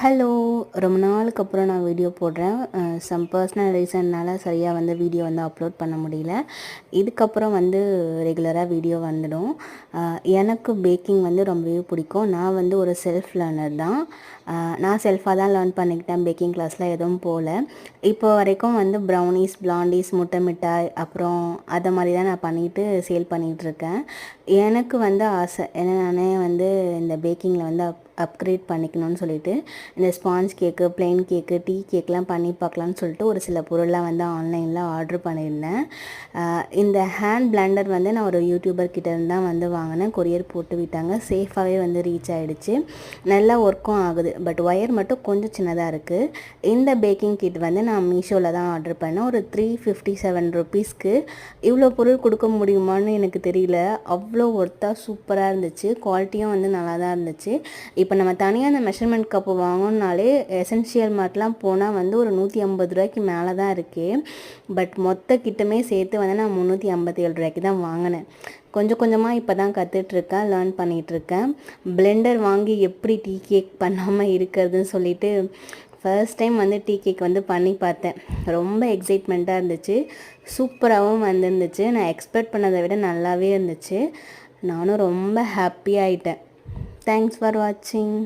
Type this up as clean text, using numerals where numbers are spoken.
Hello, ரொம்ப நாளுக்கு அப்புறம் நான் வீடியோ போடுறேன். சம் பர்சனல் ரீசன்னால் சரியாக வந்து வீடியோ வந்து அப்லோட் பண்ண முடியல. இதுக்கப்புறம் வந்து ரெகுலராக வீடியோ வந்துடும். எனக்கு பேக்கிங் வந்து ரொம்பவே பிடிக்கும். நான் வந்து ஒரு செல்ஃப் லேர்னர் தான். நான் செல்ஃபாக தான் லேர்ன் பண்ணிக்கிட்டேன். பேக்கிங் கிளாஸ்லாம் எதுவும் போகல. இப்போ வரைக்கும் வந்து ப்ரௌனீஸ், பிளாண்டீஸ், முட்டை மிட்டாய் அப்புறம் அதை மாதிரி தான் நான் பண்ணிவிட்டு சேல் பண்ணிகிட்ருக்கேன். எனக்கு வந்து ஆசை ஏன்னா நானே வந்து இந்த பேக்கிங்கில் வந்து அப்கிரேட் பண்ணிக்கணும்னு சொல்லிட்டு இந்த ஸ்பாஞ்ச் கேக்கு, ப்ளெயின் கேக்கு, டீ கேக்லாம் பண்ணி பார்க்கலான்னு சொல்லிட்டு ஒரு சில பொருள்லாம் வந்து ஆன்லைனில் ஆர்டர் பண்ணியிருந்தேன். இந்த ஹேண்ட் பிளெண்டர் வந்து நான் ஒரு யூடியூபர் கிட்டேருந்து தான் வந்து வாங்கினேன். கொரியர் போட்டு விட்டாங்க. சேஃபாகவே வந்து ரீச் ஆகிடுச்சு. நல்லா ஒர்க்கும் ஆகுது. பட் ஒயர் மட்டும் கொஞ்சம் சின்னதாக இருக்குது. இந்த பேக்கிங் கிட் வந்து நான் மீஷோவில் தான் ஆர்டர் பண்ணேன். ஒரு 357 ருபீஸ்க்கு இவ்வளோ பொருள் கொடுக்க முடியுமான்னு எனக்கு தெரியல. அவ்வளோ ஒர்த்தாக சூப்பராக இருந்துச்சு. குவாலிட்டியும் வந்து நல்லா தான் இருந்துச்சு. இப்போ நம்ம தனியாக அந்த மெஷர்மெண்ட் கப்பு வாங்கணுன்னாலே எசென்ஷியல் மார்ட்லாம் போனால் வந்து ஒரு 150 ரூபாய்க்கு மேலே தான் இருக்குது. பட் மொத்த கிட்டமே சேர்த்து வந்து நான் 357 ரூபாய்க்கு தான் வாங்கினேன். கொஞ்சம் கொஞ்சமாக இப்போ தான் கற்றுட்ருக்கேன், லேர்ன் பண்ணிகிட்ருக்கேன். பிளெண்டர் வாங்கி எப்படி டீ கேக் பண்ணாமல் இருக்கிறதுன்னு சொல்லிட்டு ஃபர்ஸ்ட் டைம் வந்து டீ கேக் வந்து பண்ணி பார்த்தேன். ரொம்ப எக்ஸைட்மெண்ட்டாக இருந்துச்சு. சூப்பராகவும் வந்துருந்துச்சு. நான் எக்ஸ்பெக்ட் பண்ணதை விட நல்லாவே இருந்துச்சு. நானும் ரொம்ப ஹாப்பி ஆகிட்டேன். தேங்க்ஸ் ஃபார் வாட்சிங்.